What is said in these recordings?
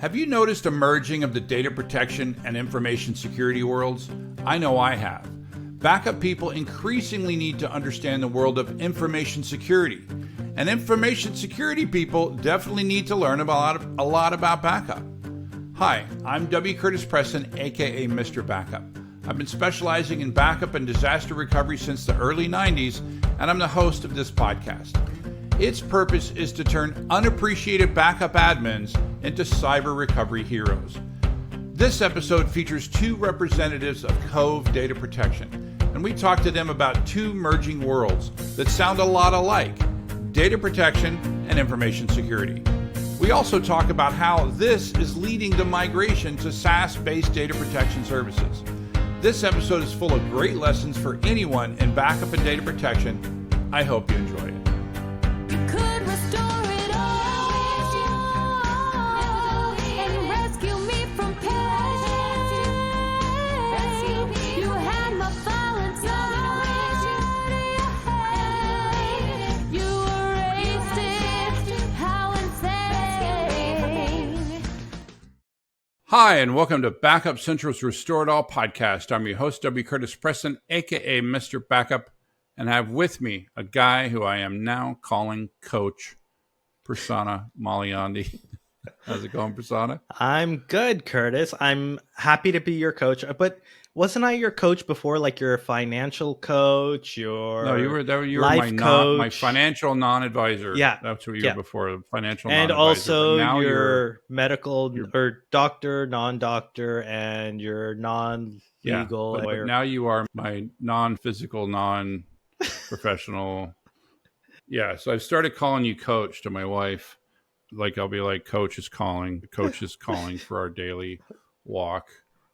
Have you noticed a merging of the data protection and information security worlds? I know I have. Backup people increasingly need to understand the world of information security. And information security people definitely need to learn a lot about backup. Hi, I'm W. Curtis Preston, aka Mr. Backup. I've been specializing in backup and disaster recovery since the early 90s, and I'm the host of this podcast. Its purpose is to turn unappreciated backup admins into cyber recovery heroes. This episode features two representatives of Cove Data Protection, and we talk to them about two merging worlds that sound a lot alike: data protection and information security. We also talk about how this is leading the migration to SaaS-based data protection services. This episode is full of great lessons for anyone in backup and data protection. I hope you enjoy it. Hi, and welcome to Backup Central's Restore It All podcast. I'm your host, W. Curtis Preston, aka Mr. Backup, and I have with me a guy who I am now calling Coach, Prasanna Malaiyandi. How's it going, Prasanna? I'm good, Curtis. I'm happy to be your coach. But wasn't I your coach before, like your financial coach, No, you were life coach? My financial non-advisor. Yeah, that's what you were before, financial and non-advisor. Also now your medical or doctor, non-doctor, and your non-legal lawyer. But now you are my non-physical, non-professional. Yeah, so I've started calling you Coach to my wife. Like, I'll be like, Coach is calling for our daily walk.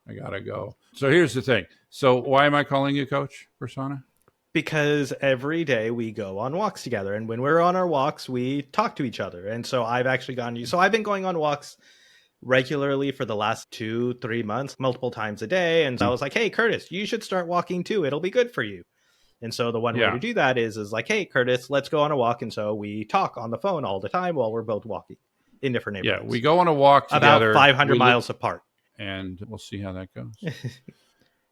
I gotta go. So here's the thing. So why am I calling you Coach, Prasanna? Because every day we go on walks together, and when we're on our walks, we talk to each other. And so I've been going on walks regularly for the last 2-3 months, multiple times a day. And so I was like, hey, Curtis, you should start walking too. It'll be good for you. And so the one way to do that is like, hey, Curtis, let's go on a walk. And so we talk on the phone all the time while we're both walking in different neighborhoods. Yeah, we go on a walk together. About 500 miles apart. And we'll see how that goes.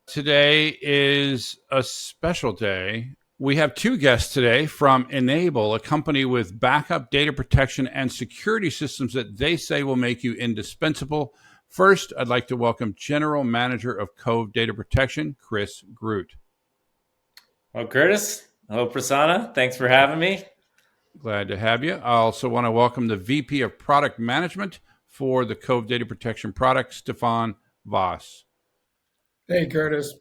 Today is a special day. We have two guests today from N-able, a company with backup data protection and security systems that they say will make you indispensable. First, I'd like to welcome General Manager of Cove Data Protection, Chris Groot. Well, Curtis, hello, Prasanna. Thanks for having me. Glad to have you. I also want to welcome the VP of Product Management for the Cove Data Protection product, Stefan Voss. Hey, Curtis.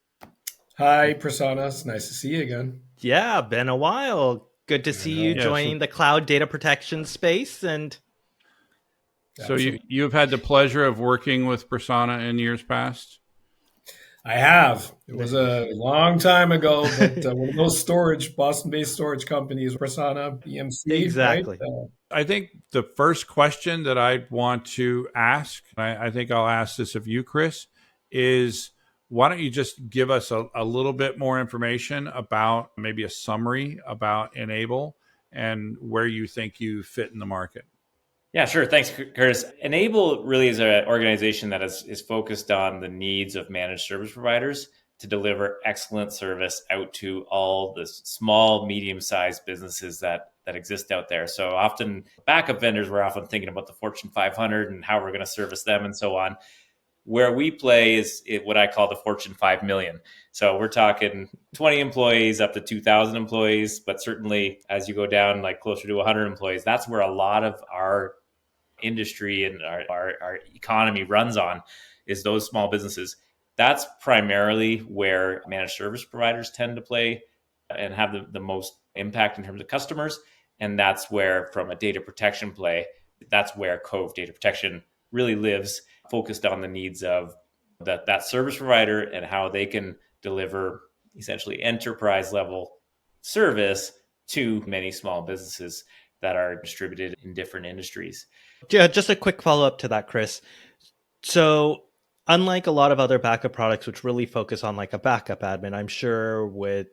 Hi, Prasanna. It's nice to see you again. Yeah, been a while. Good to see you joining the cloud data protection space. And so you've had the pleasure of working with Prasanna in years past? I have. It was a long time ago, but one of those Boston-based storage companies, Prasanna, EMC. Exactly. Right? I think the first question that I want to ask, I think I'll ask this of you, Chris, is why don't you just give us a little bit more information about, maybe a summary about N-able and where you think you fit in the market? Yeah, sure. Thanks, Curtis. N-able really is an organization that is focused on the needs of managed service providers to deliver excellent service out to all the small, medium-sized businesses that exist out there. So often backup vendors, we're often thinking about the Fortune 500 and how we're going to service them and so on. Where we play is what I call the Fortune 5 million. So we're talking 20 employees up to 2,000 employees, but certainly as you go down like closer to 100 employees, that's where a lot of our industry and our economy runs on, is those small businesses. That's primarily where managed service providers tend to play and have the most impact in terms of customers. And that's where, from a data protection play, that's where Cove Data Protection really lives, focused on the needs of that service provider and how they can deliver essentially enterprise level service to many small businesses that are distributed in different industries. Just a quick follow-up to that, Chris. So unlike a lot of other backup products, which really focus on like a backup admin, I'm sure with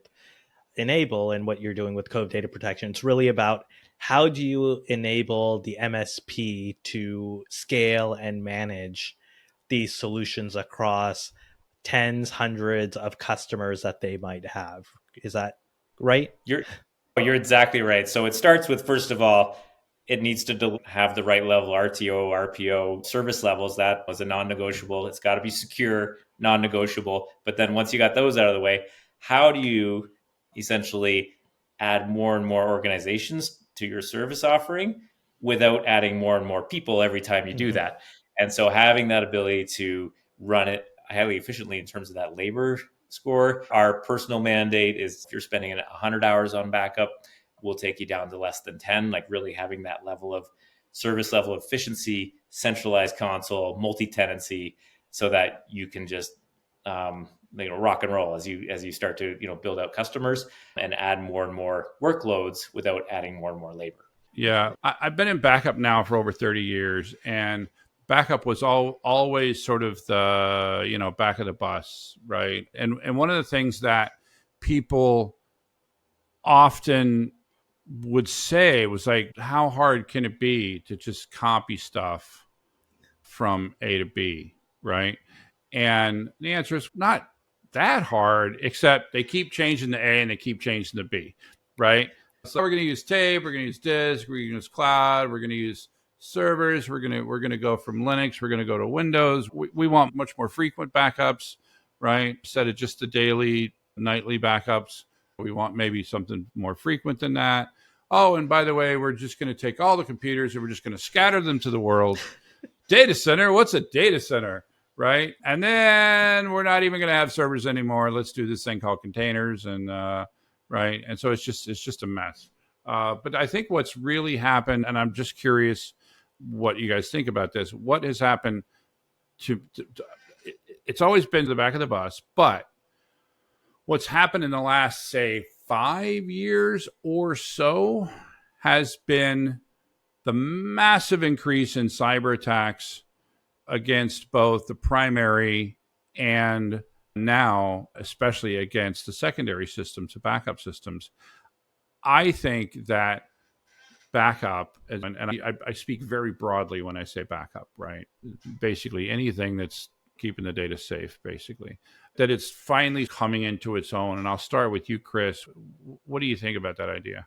N-able and what you're doing with Cove Data Protection, it's really about how do you enable the MSP to scale and manage these solutions across tens, hundreds of customers that they might have? Is that right? You're exactly right. So it starts with, first of all, it needs to have the right level RTO, RPO service levels. That was a non-negotiable. It's got to be secure, non-negotiable. But then once you got those out of the way, how do you essentially add more and more organizations to your service offering without adding more and more people every time you do that? And so having that ability to run it highly efficiently in terms of that labor score. Our personal mandate is if you're spending 100 hours on backup, we'll take you down to less than 10, like really having that level of service level efficiency, centralized console, multi-tenancy, so that you can just rock and roll as you start to build out customers and add more and more workloads without adding more and more labor. Yeah, I've been in backup now for over 30 years, and backup was always sort of the back of the bus, right? And one of the things that people often would say was like, how hard can it be to just copy stuff from A to B, right? And the answer is not that hard, except they keep changing the A and they keep changing the B, right? So we're going to use tape, we're going to use disk, we're going to use cloud, we're going to use servers, we're going to go from Linux, we're going to go to Windows. We want much more frequent backups, right? Instead of just the daily, nightly backups, we want maybe something more frequent than that. Oh, and by the way, we're just going to take all the computers and we're just going to scatter them to the world. Data center, what's a data center, right? And then we're not even going to have servers anymore. Let's do this thing called containers, and right. And so it's just a mess. But I think what's really happened, and I'm just curious what you guys think about this. What has happened to it's always been the back of the bus, but what's happened in the last, say, 5 years or so has been the massive increase in cyber attacks against both the primary and now, especially against the secondary systems, the backup systems. I think that backup, and I speak very broadly when I say backup, right? Basically anything that's keeping the data safe, basically, that it's finally coming into its own. And I'll start with you, Chris. What do you think about that idea?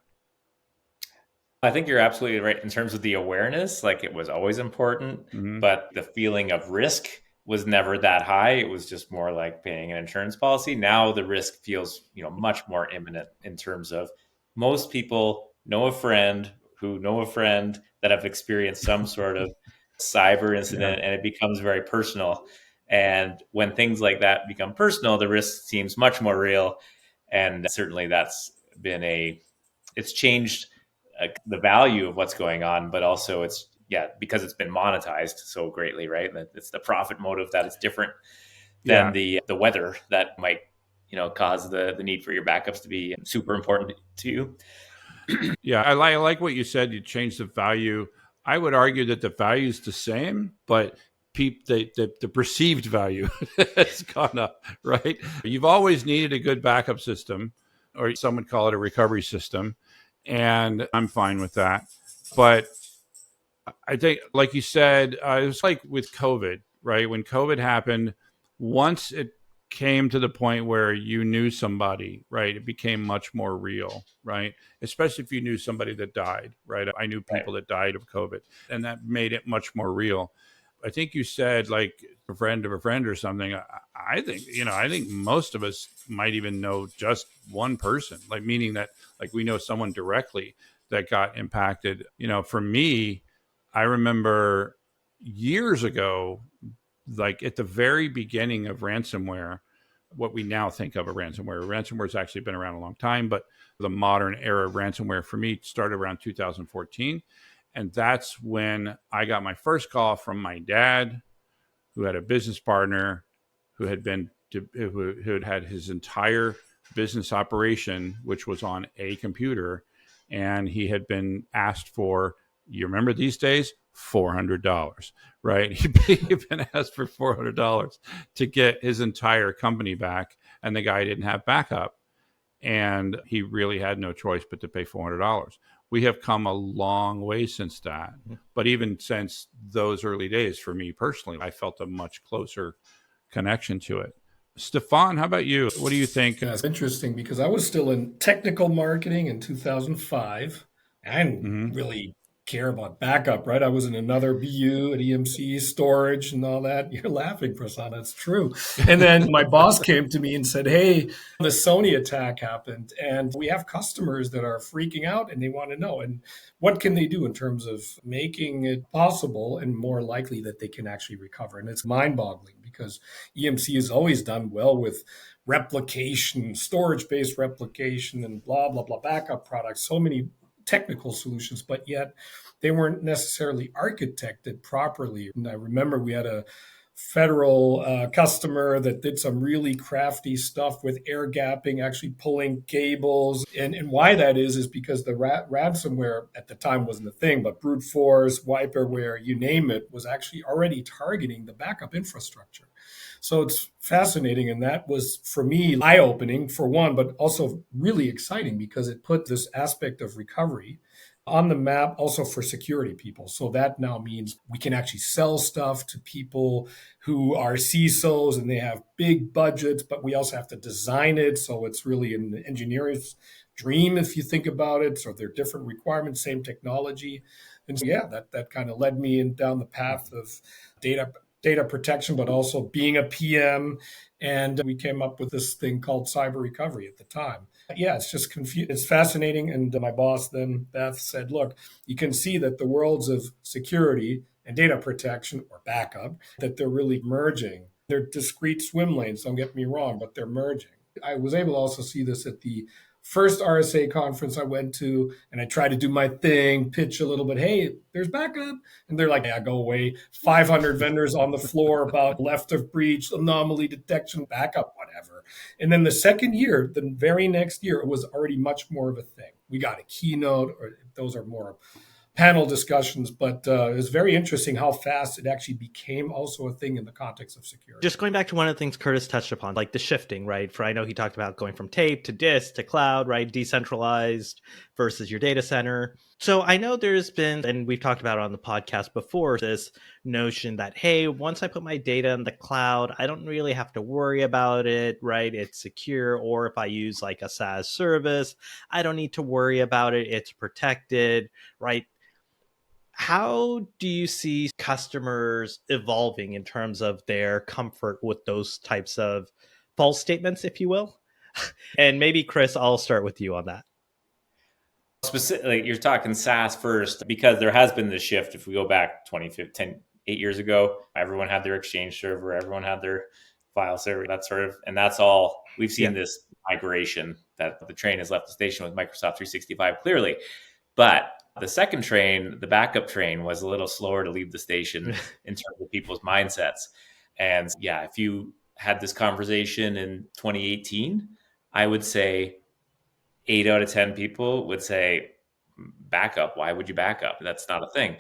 I think you're absolutely right in terms of the awareness. Like, it was always important, but the feeling of risk was never that high. It was just more like paying an insurance policy. Now the risk feels, much more imminent in terms of most people know a friend who know a friend that have experienced some sort of cyber incident, and it becomes very personal. And when things like that become personal, the risk seems much more real. And certainly that's been it's changed the value of what's going on, but also it's because it's been monetized so greatly, right? It's the profit motive that is different than the weather that might cause the need for your backups to be super important to you. Yeah, I like what you said. You changed the value. I would argue that the value is the same, but the perceived value has gone up, right? You've always needed a good backup system, or some would call it a recovery system, and I'm fine with that. But I think, like you said, it was like with COVID, right? When COVID happened, once it came to the point where you knew somebody, right, it became much more real, right? Especially if you knew somebody that died, right? I knew people that died of COVID, and that made it much more real. I think you said like a friend of a friend or something. I think most of us might even know just one person, like meaning that like we know someone directly that got impacted. For me, I remember years ago, like at the very beginning of ransomware, what we now think of a ransomware. Ransomware has actually been around a long time, but the modern era of ransomware for me started around 2014. And that's when I got my first call from my dad, who had a business partner who had had his entire business operation, which was on a computer. And he had been asked for, you remember these days, $400, right? He'd been asked for $400 to get his entire company back. And the guy didn't have backup. And he really had no choice but to pay $400. we have come a long way since that. But even since those early days, for me personally, I felt a much closer connection to it. Stefan, how about you? What do you think? Yeah, it's interesting because I was still in technical marketing in 2005. I didn't really care about backup, right? I was in another BU at EMC, storage and all that. You're laughing, Prasanna. It's true. And then my boss came to me and said, hey, the Sony attack happened and we have customers that are freaking out and they want to know. And what can they do in terms of making it possible and more likely that they can actually recover? And it's mind-boggling because EMC has always done well with replication, storage-based replication, and blah, blah, blah, backup products, so many technical solutions, but yet they weren't necessarily architected properly. And I remember we had a federal customer that did some really crafty stuff with air gapping, actually pulling cables. And why that is because the ransomware at the time wasn't a thing, but brute force, wiperware, you name it, was actually already targeting the backup infrastructure. So it's fascinating. And that was, for me, eye-opening for one, but also really exciting because it put this aspect of recovery on the map also for security people. So that now means we can actually sell stuff to people who are CISOs and they have big budgets, but we also have to design it. So it's really an engineer's dream if you think about it. So they're different requirements, same technology. And so, yeah, that kind of led me down the path of data protection, but also being a PM. And we came up with this thing called cyber recovery at the time. Yeah, it's just it's fascinating. And my boss then, Beth, said, look, you can see that the worlds of security and data protection or backup, that they're really merging. They're discrete swim lanes, don't get me wrong, but they're merging. I was able to also see this at the first RSA conference I went to, and I tried to do my thing, pitch a little bit, hey, there's backup. And they're like, yeah, go away. 500 vendors on the floor about left of breach, anomaly detection, backup, whatever. And then the second year, the very next year, it was already much more of a thing. We got a keynote, or those are more panel discussions, but it was very interesting how fast it actually became also a thing in the context of security. Just going back to one of the things Curtis touched upon, like the shifting, right? I know he talked about going from tape to disk to cloud, right? Decentralized versus your data center. So I know there's been, and we've talked about it on the podcast before, this notion that, hey, once I put my data in the cloud, I don't really have to worry about it, right? It's secure. Or if I use like a SaaS service, I don't need to worry about it. It's protected, right? How do you see customers evolving in terms of their comfort with those types of false statements, if you will? And maybe, Chris, I'll start with you on that. Specifically, you're talking SaaS first, because there has been this shift. If we go back 8 years ago, everyone had their Exchange server, everyone had their file server, that sort of, and that's all. We've seen this migration, that the train has left the station with Microsoft 365 clearly. But the second train, the backup train, was a little slower to leave the station in terms of people's mindsets. And yeah, if you had this conversation in 2018, I would say 8 out of 10 people would say, backup, why would you back up? That's not a thing.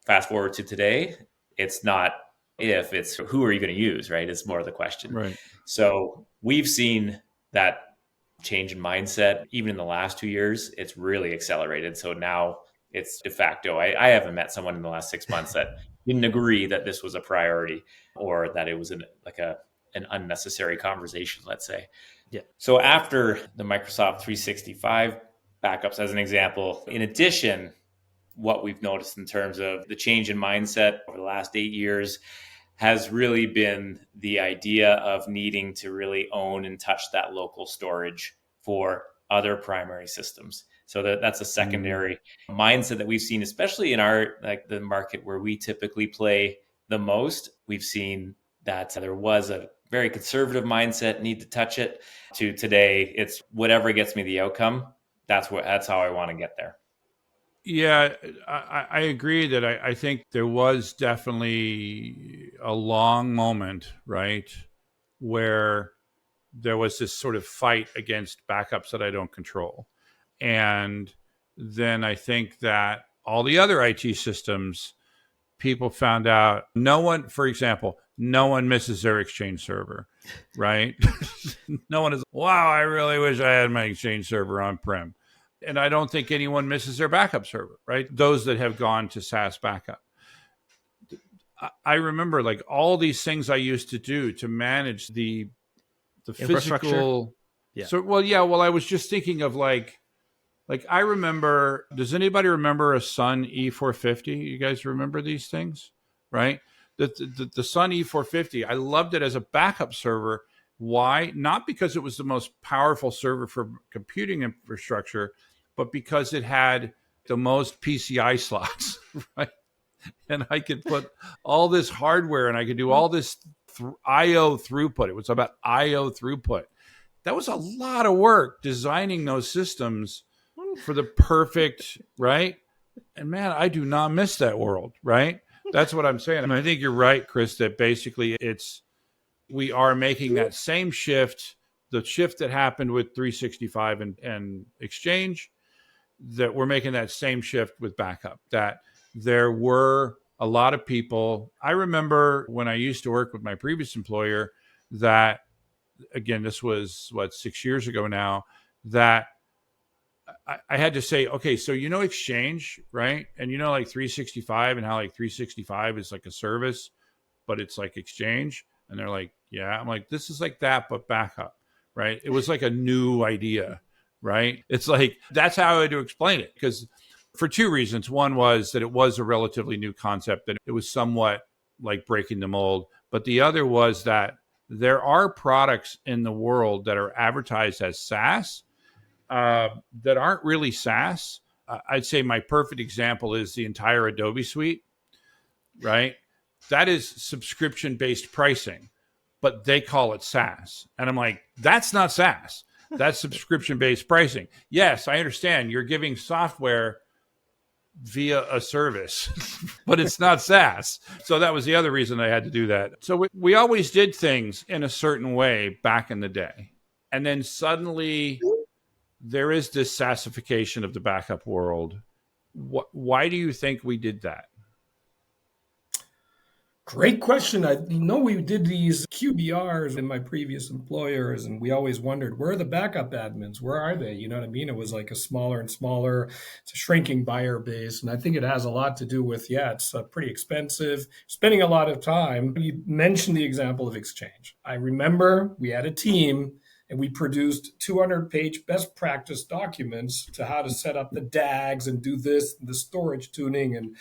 Fast forward to today, it's not if, it's who are you going to use, right? It's more the question. Right. So we've seen that change in mindset. Even in the last 2 years, it's really accelerated. So now it's de facto. I haven't met someone in the last 6 months that didn't agree that this was a priority or that it was an unnecessary conversation, let's say. Yeah. So after the Microsoft 365 backups, as an example, in addition, what we've noticed in terms of the change in mindset over the last 8 years has really been the idea of needing to really own and touch that local storage for other primary systems. So that's a secondary mindset that we've seen, especially in the market where we typically play the most. We've seen that there was a very conservative mindset, need to touch it, to today, it's whatever gets me the outcome. That's how I want to get there. Yeah, I agree that I think there was definitely a long moment, right, where there was this sort of fight against backups that I don't control. And then I think that all the other IT systems, people found out no one misses their Exchange server, right? No one is, wow, I really wish I had my Exchange server on-prem. And I don't think anyone misses their backup server, right? Those that have gone to SaaS backup. I remember like all these things I used to do to manage the physical. Yeah. So, well, I was just thinking of like I remember, does anybody remember a Sun E450? You guys remember these things, right? The Sun E450, I loved it as a backup server. Why? Not because it was the most powerful server for computing infrastructure, but because it had the most PCI slots, right? And I could put all this hardware and I could do all this IO throughput. It was about IO throughput. That was a lot of work designing those systems for the perfect, right? And man, I do not miss that world, right? That's what I'm saying. And I think you're right, Chris, that basically we are making that same shift, the shift that happened with 365 and Exchange, that we're making that same shift with backup, that there were a lot of people. I remember when I used to work with my previous employer that, again, this was 6 years ago now, that I had to say, okay, so Exchange, right? And like 365 and how like 365 is like a service, but it's like Exchange. And they're like, yeah. I'm like, this is like that, but backup, right? It was like a new idea, right? It's like, that's how I had to explain it, because for two reasons. One was that it was a relatively new concept, that it was somewhat like breaking the mold. But the other was that there are products in the world that are advertised as SaaS that aren't really SaaS. I'd say my perfect example is the entire Adobe suite, right? That is subscription-based pricing, but they call it SaaS. And I'm like, that's not SaaS. That's subscription-based pricing. Yes, I understand you're giving software via a service, but it's not SaaS. So that was the other reason I had to do that. So we always did things in a certain way back in the day. And then suddenly there is this SaaSification of the backup world. Why do you think we did that? Great question. I know we did these QBRs in my previous employers, and we always wondered, where are the backup admins? Where are they? You know what I mean? It was like a smaller and smaller, it's a shrinking buyer base. And I think it has a lot to do with, it's pretty expensive, spending a lot of time. You mentioned the example of Exchange. I remember we had a team and we produced 200-page best practice documents to how to set up the DAGs and do this, the storage tuning. And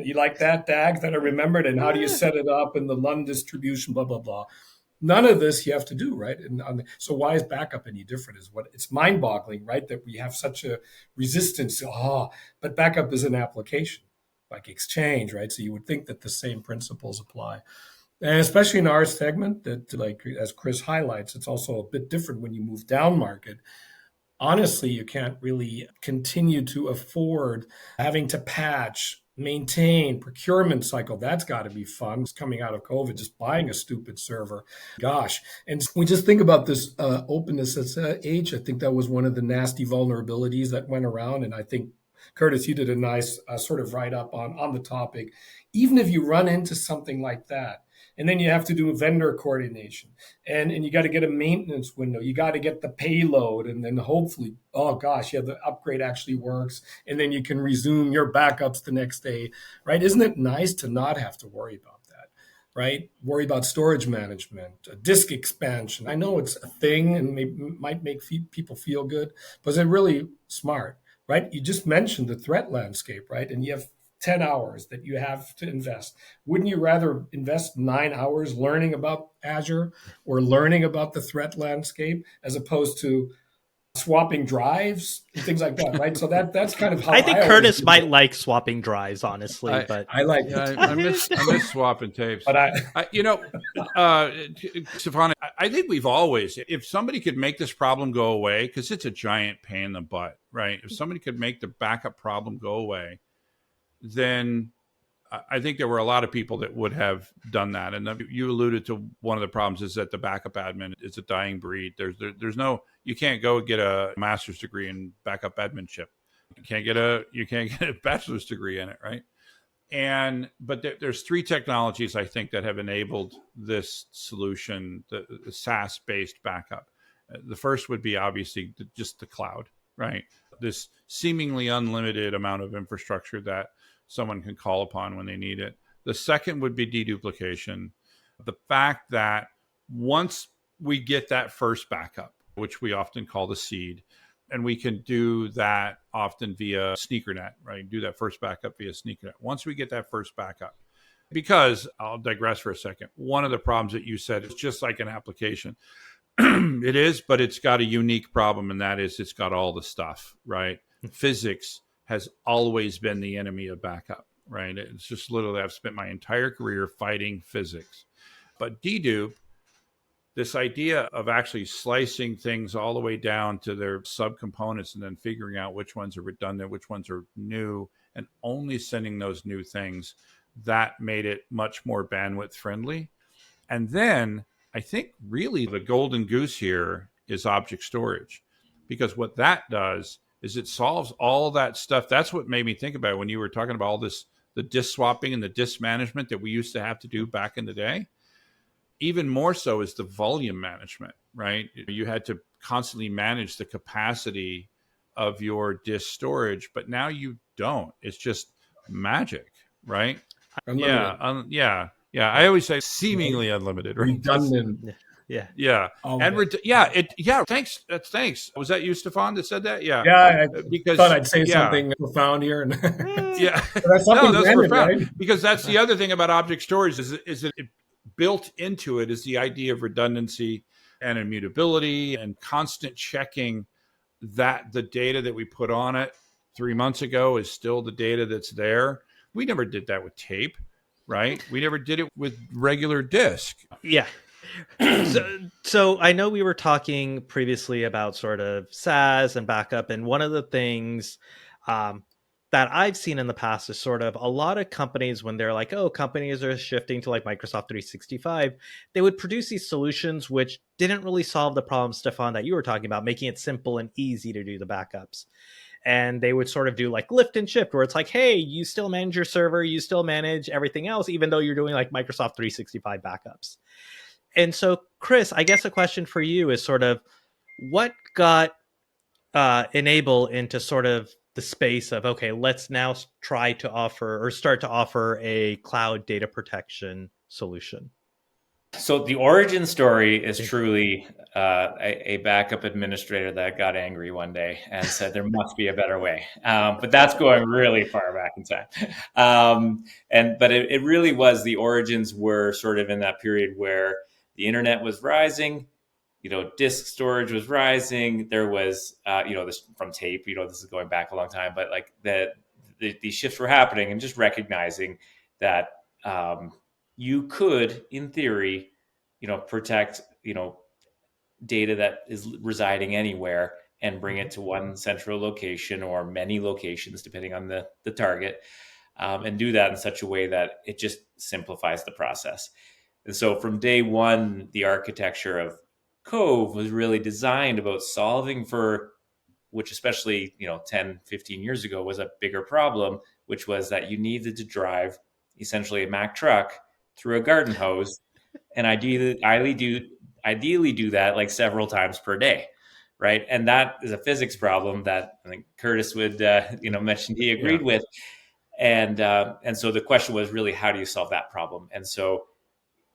you like that DAG that I remembered? And how do you set it up and the LUN distribution, blah, blah, blah. None of this you have to do, right? And so why is backup any different? It's mind-boggling, right? That we have such a resistance. But backup is an application like Exchange, right? So you would think that the same principles apply. And especially in our segment, that, like as Chris highlights, it's also a bit different when you move down market. Honestly, you can't really continue to afford having to patch, maintain, procurement cycle. That's got to be fun. It's coming out of COVID, just buying a stupid server. Gosh. And we just think about this openness age. I think that was one of the nasty vulnerabilities that went around. And I think, Curtis, you did a nice sort of write-up on the topic. Even if you run into something like that, and then you have to do vendor coordination, and you got to get a maintenance window. You got to get the payload, and then hopefully, the upgrade actually works, and then you can resume your backups the next day, right? Isn't it nice to not have to worry about that, right? Worry about storage management, disk expansion. I know it's a thing and might make people feel good, but is it really smart, right? You just mentioned the threat landscape, right? And you have 10 hours that you have to invest. Wouldn't you rather invest 9 hours learning about Azure or learning about the threat landscape as opposed to swapping drives and things like that, right? So that's kind of how I think Curtis might like swapping drives, honestly. But I like I miss swapping tapes. But Stefan, I think we've always, if somebody could make this problem go away, because it's a giant pain in the butt, right? If somebody could make the backup problem go away, then I think there were a lot of people that would have done that. And you alluded to one of the problems is that the backup admin is a dying breed. There's no, you can't go get a master's degree in backup adminship. You can't get a bachelor's degree in it, right? But there's three technologies I think that have enabled this solution, the SaaS-based backup. The first would be obviously just the cloud, right? this seemingly unlimited amount of infrastructure that someone can call upon when they need it. The second would be deduplication. The fact that once we get that first backup, which we often call the seed, and we can do that often via SneakerNet, right? Do that first backup via SneakerNet. Once we get that first backup, because I'll digress for a second. One of the problems that you said is just like an application. It is, but it's got a unique problem, and that is it's got all the stuff, right? Physics has always been the enemy of backup, right? It's just literally, I've spent my entire career fighting physics. But dedupe, this idea of actually slicing things all the way down to their subcomponents and then figuring out which ones are redundant, which ones are new, and only sending those new things, that made it much more bandwidth friendly. And then I think really the golden goose here is object storage, because what that does is it solves all that stuff. That's what made me think about it when you were talking about all this, the disk swapping and the disk management that we used to have to do back in the day. Even more so is the volume management, right? You had to constantly manage the capacity of your disk storage, but now you don't. It's just magic, right? Unlimited. Yeah. I always say seemingly unlimited, right? Redundant. Yeah. All And of it. thanks. Thanks. Was that you, Stefan, that said that? Yeah. Yeah, I Because thought I'd say something profound here. And Yeah. that's something That's branded, profound. right? Because that's the other thing about object storage is that it built into it is the idea of redundancy and immutability and constant checking that the data that we put on it 3 months ago is still the data that's there. We never did that with tape, right? We never did it with regular disk. Yeah. So I know we were talking previously about sort of SaaS and backup, and one of the things that I've seen in the past is sort of a lot of companies, when they're like, oh, companies are shifting to like Microsoft 365, they would produce these solutions which didn't really solve the problem, Stefan, that you were talking about, making it simple and easy to do the backups. And they would sort of do like lift and shift, where it's like, hey, you still manage your server, you still manage everything else, even though you're doing like Microsoft 365 backups. And so, Chris, I guess a question for you is sort of what got Enable into sort of the space of, okay, let's now try to offer or start to offer a cloud data protection solution? So the origin story is truly a backup administrator that got angry one day and said there must be a better way. But that's going really far back in time. But it really was, the origins were sort of in that period where the internet was rising, disk storage was rising. There was, this from tape, this is going back a long time, but like these shifts were happening, and just recognizing that you could, in theory, protect, data that is residing anywhere and bring it to one central location or many locations, depending on the target, and do that in such a way that it just simplifies the process. And so from day one, the architecture of Cove was really designed about solving for, which especially, 10, 15 years ago was a bigger problem, which was that you needed to drive essentially a Mack truck through a garden hose, and ideally do that like several times per day, right? And that is a physics problem that I think Curtis would mention he agreed with, and so the question was really, how do you solve that problem? And so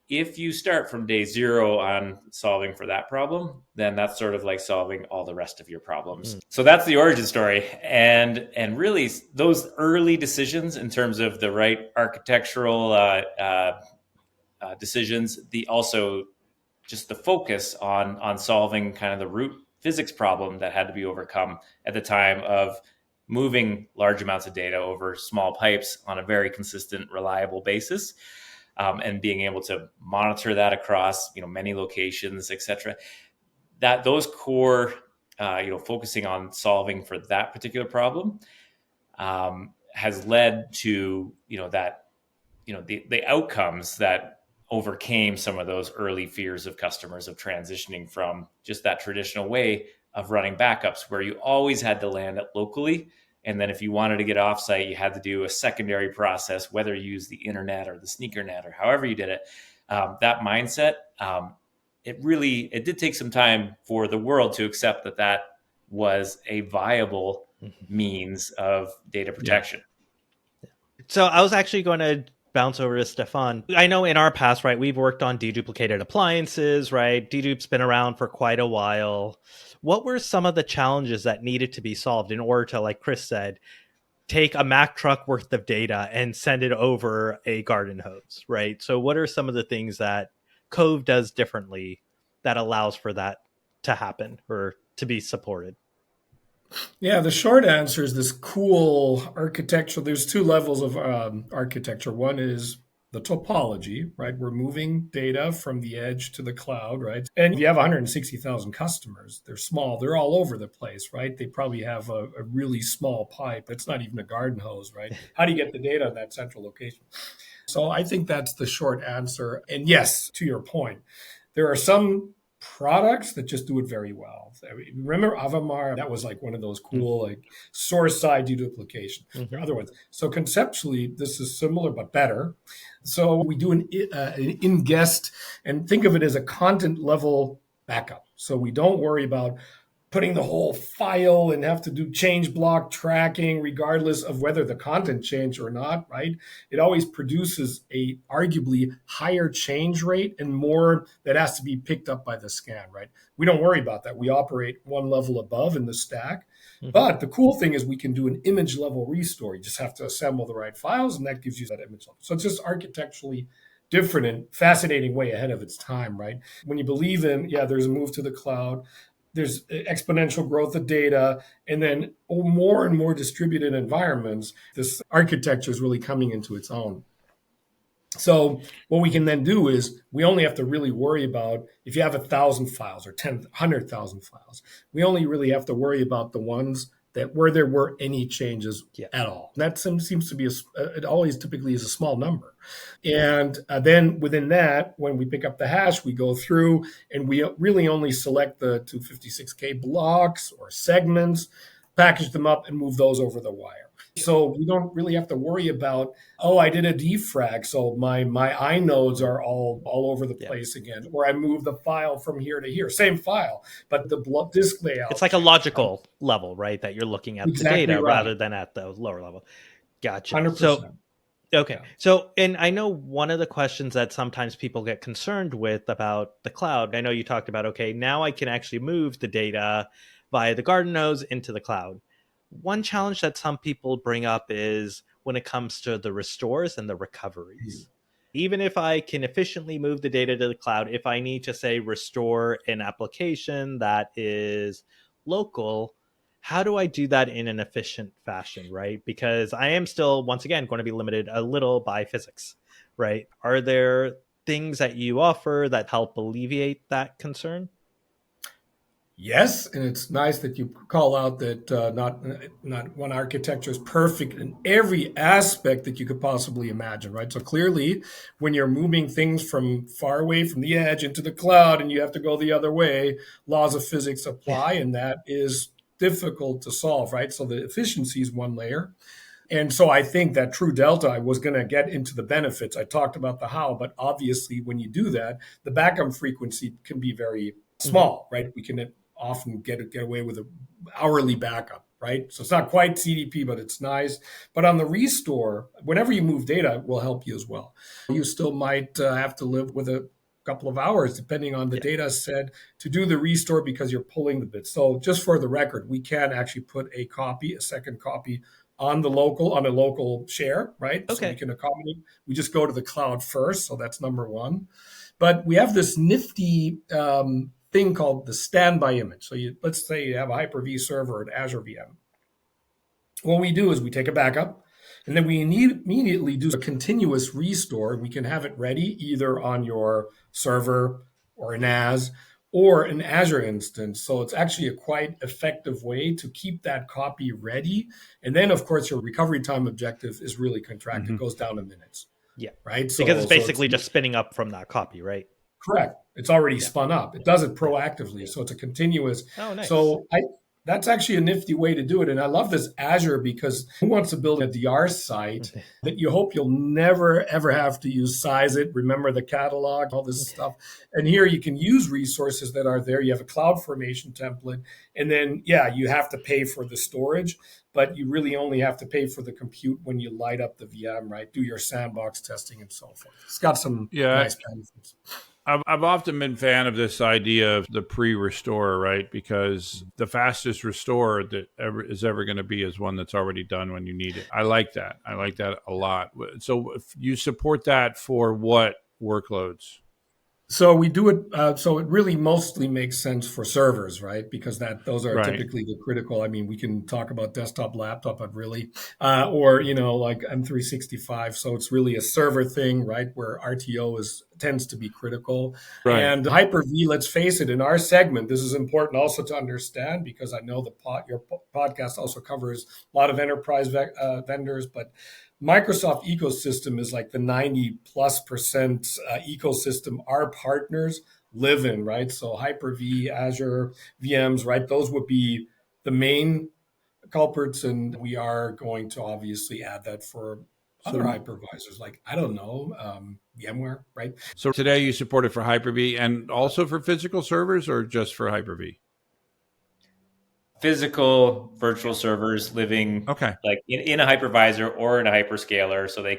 if you start from day zero on solving for that problem, then that's sort of like solving all the rest of your problems. So that's the origin story. And really those early decisions in terms of the right architectural decisions, also just the focus on solving kind of the root physics problem that had to be overcome at the time of moving large amounts of data over small pipes on a very consistent, reliable basis. And being able to monitor that across, many locations, et cetera. That those core, focusing on solving for that particular problem, has led to, the outcomes that overcame some of those early fears of customers of transitioning from just that traditional way of running backups, where you always had to land it locally. And then if you wanted to get offsite, you had to do a secondary process, whether you use the internet or the SneakerNet or however you did it. That mindset, it did take some time for the world to accept that was a viable means of data protection. So I was actually going to bounce over to Stefan. I know in our past, right, we've worked on deduplicated appliances, right? Dedup's been around for quite a while. What were some of the challenges that needed to be solved in order to, like Chris said, take a Mack truck worth of data and send it over a garden hose, right? So what are some of the things that Cove does differently that allows for that to happen or to be supported? Yeah, the short answer is this cool architecture. There's two levels of architecture. One is the topology, right? We're moving data from the edge to the cloud, right? And if you have 160,000 customers, they're small, they're all over the place, right? They probably have a really small pipe. It's not even a garden hose, right? How do you get the data in that central location? So I think that's the short answer. And yes, to your point, there are some products that just do it very well. Remember Avamar? That was like one of those cool like source side deduplication. There are other ones. So conceptually, this is similar but better. So we do an ingest and think of it as a content level backup. So we don't worry about putting the whole file and have to do change block tracking regardless of whether the content changed or not, right? It always produces a arguably higher change rate and more that has to be picked up by the scan, right? We don't worry about that. We operate one level above in the stack. But the cool thing is we can do an image level restore. You just have to assemble the right files and that gives you that image level. So it's just architecturally different and fascinating way ahead of its time, right? When you believe in, there's a move to the cloud, there's exponential growth of data, and then more and more distributed environments, this architecture is really coming into its own. So what we can then do is we only have to really worry about if you have 1,000 files or 100,000 files, we only really have to worry about the ones that where there were any changes at all. And that seems to be, it always typically is a small number. And then within that, when we pick up the hash, we go through and we really only select the 256K blocks or segments, package them up and move those over the wire. So we don't really have to worry about, I did a defrag, so my inodes are all over the place again, or I moved the file from here to here. Same file, but the disk layout. It's like a logical level, right? That you're looking at exactly the data right. rather than at the lower level. Gotcha. 100%. So, okay. So, and I know one of the questions that sometimes people get concerned with about the cloud, I know you talked about, okay, now I can actually move the data via the garden hose into the cloud. One challenge that some people bring up is when it comes to the restores and the recoveries. Even if I can efficiently move the data to the cloud, if I need to, say, restore an application that is local, how do I do that in an efficient fashion, right? Because I am still, once again, going to be limited a little by physics, right? Are there things that you offer that help alleviate that concern? Yes, and it's nice that you call out that not one architecture is perfect in every aspect that you could possibly imagine, right? So clearly, when you're moving things from far away from the edge into the cloud and you have to go the other way, laws of physics apply, and that is difficult to solve, right? So the efficiency is one layer. And so I think that True Delta, I was going to get into the benefits. I talked about the how, but obviously when you do that, the backup frequency can be very small, right? We can often get away with an hourly backup, right? So it's not quite CDP, but it's nice. But on the restore, whenever you move data, it will help you as well. You still might have to live with a couple of hours, depending on the data set, to do the restore because you're pulling the bits. So just for the record, we can actually put a second copy on a local share, right? Okay. So we can accommodate. We just go to the cloud first. So that's number one. But we have this nifty thing called the standby image. So let's say you have a Hyper-V server or an Azure VM. What we do is we take a backup, and then we immediately do a continuous restore. We can have it ready either on your server or an NAS or an Azure instance. So it's actually a quite effective way to keep that copy ready. And then, of course, your recovery time objective is really contracted. It goes down to minutes. Yeah. Right? Because it's basically just spinning up from that copy, right? Correct. It's already spun up. It does it proactively. So it's a continuous. Oh, nice. So That's actually a nifty way to do it. And I love this Azure because who wants to build a DR site that you hope you'll never, ever have to use size it, remember the catalog, all this stuff. And here you can use resources that are there. You have a CloudFormation template. And then, yeah, you have to pay for the storage, but you really only have to pay for the compute when you light up the VM, right? Do your sandbox testing and so forth. It's got some nice benefits. I've often been a fan of this idea of the pre-restore, right? Because the fastest restore that is ever going to be is one that's already done when you need it. I like that. I like that a lot. So if you support that for what workloads? So we do it. So it really mostly makes sense for servers, right? Because those are typically the critical. I mean, we can talk about desktop, laptop, but really, or like M365. So it's really a server thing, right? Where RTO tends to be critical. Right. And Hyper-V, let's face it, in our segment, this is important also to understand because I know your podcast also covers a lot of enterprise vendors, but Microsoft ecosystem is like the 90+% ecosystem our partners live in, right? So Hyper-V, Azure, VMs, right? Those would be the main culprits. And we are going to obviously add that for other hypervisors, like, I don't know, VMware, right? So today you support it for Hyper-V and also for physical servers or just for Hyper-V? Physical virtual servers living like in a hypervisor or in a hyperscaler, so they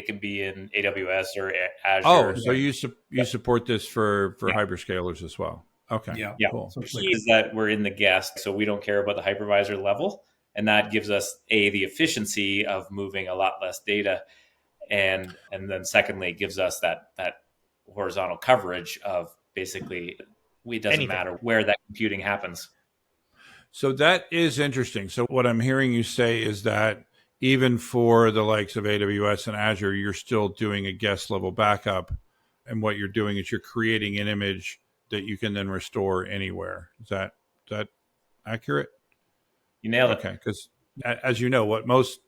can be in AWS or Azure. Oh, so you support this for hyperscalers as well? Okay, yeah. Cool. So the key is that we're in the guest, so we don't care about the hypervisor level, and that gives us the efficiency of moving a lot less data, and then secondly, it gives us that horizontal coverage of basically it doesn't matter where that computing happens. So that is interesting. So what I'm hearing you say is that even for the likes of AWS and Azure, you're still doing a guest level backup. And what you're doing is you're creating an image that you can then restore anywhere. Is that accurate? You nailed it. Okay. Because as you know, what most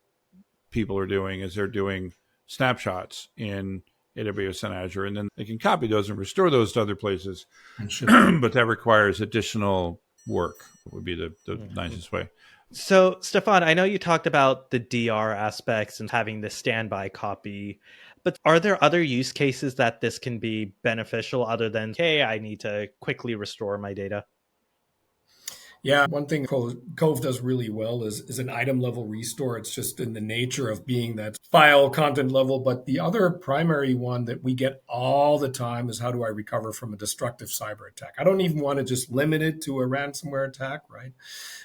people are doing is they're doing snapshots in AWS and Azure, and then they can copy those and restore those to other places. But that requires additional work would be the nicest way. So, Stefan, I know you talked about the DR aspects and having the standby copy, but are there other use cases that this can be beneficial other than, hey, I need to quickly restore my data? Yeah, one thing Cove does really well is an item level restore. It's just in the nature of being that file content level. But the other primary one that we get all the time is how do I recover from a destructive cyber attack? I don't even want to just limit it to a ransomware attack, right?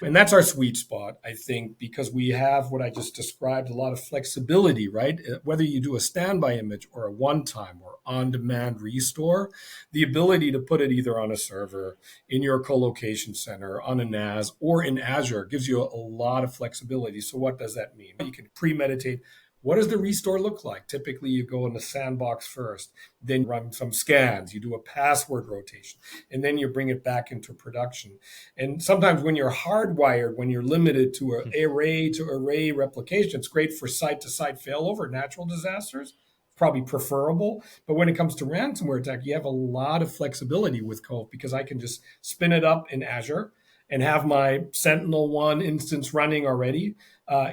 And that's our sweet spot, I think, because we have what I just described, a lot of flexibility, right? Whether you do a standby image or a one-time or on-demand restore, the ability to put it either on a server, in your co-location center, on a NAS, or in Azure gives you a lot of flexibility. So what does that mean? You can premeditate. What does the restore look like? Typically, you go in the sandbox first, then run some scans, you do a password rotation, and then you bring it back into production. And sometimes when you're hardwired, when you're limited to an array-to-array replication, it's great for site-to-site failover, natural disasters, probably preferable. But when it comes to ransomware attack, you have a lot of flexibility with Cove because I can just spin it up in Azure and have my Sentinel-1 instance running already.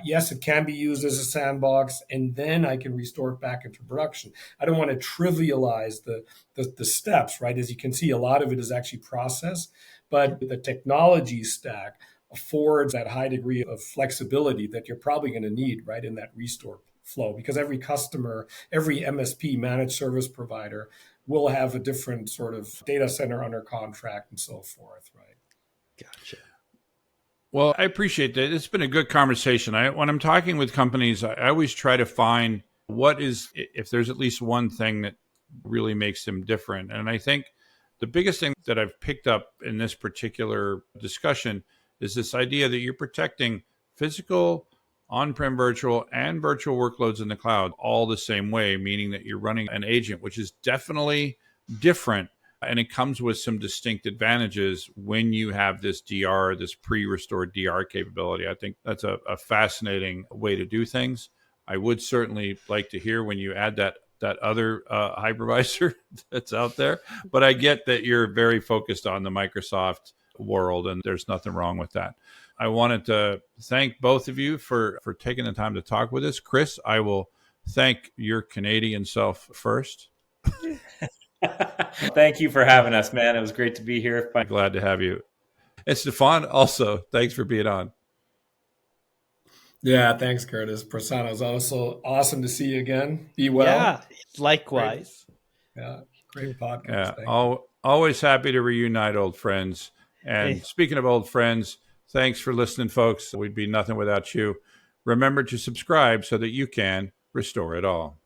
Yes, it can be used as a sandbox, and then I can restore it back into production. I don't want to trivialize the steps, right? As you can see, a lot of it is actually process, but the technology stack affords that high degree of flexibility that you're probably going to need, right, in that restore flow, because every customer, every MSP, managed service provider, will have a different sort of data center under contract and so forth, right? Gotcha. Well, I appreciate that. It's been a good conversation. When I'm talking with companies, I always try to find if there's at least one thing that really makes them different. And I think the biggest thing that I've picked up in this particular discussion is this idea that you're protecting physical, on-prem virtual, and virtual workloads in the cloud all the same way, meaning that you're running an agent, which is definitely different. And it comes with some distinct advantages when you have this DR, this pre-restored DR capability. I think that's a fascinating way to do things. I would certainly like to hear when you add that other hypervisor that's out there. But I get that you're very focused on the Microsoft world, and there's nothing wrong with that. I wanted to thank both of you for taking the time to talk with us. Chris, I will thank your Canadian self first. Thank you for having us, man. It was great to be here. Glad to have you. And Stefan, also, thanks for being on. Yeah, thanks, Curtis. Prasanna, is also awesome to see you again. Be well. Yeah, likewise. Yeah, great podcast. Yeah, always happy to reunite old friends. And speaking of old friends, thanks for listening, folks. We'd be nothing without you. Remember to subscribe so that you can restore it all.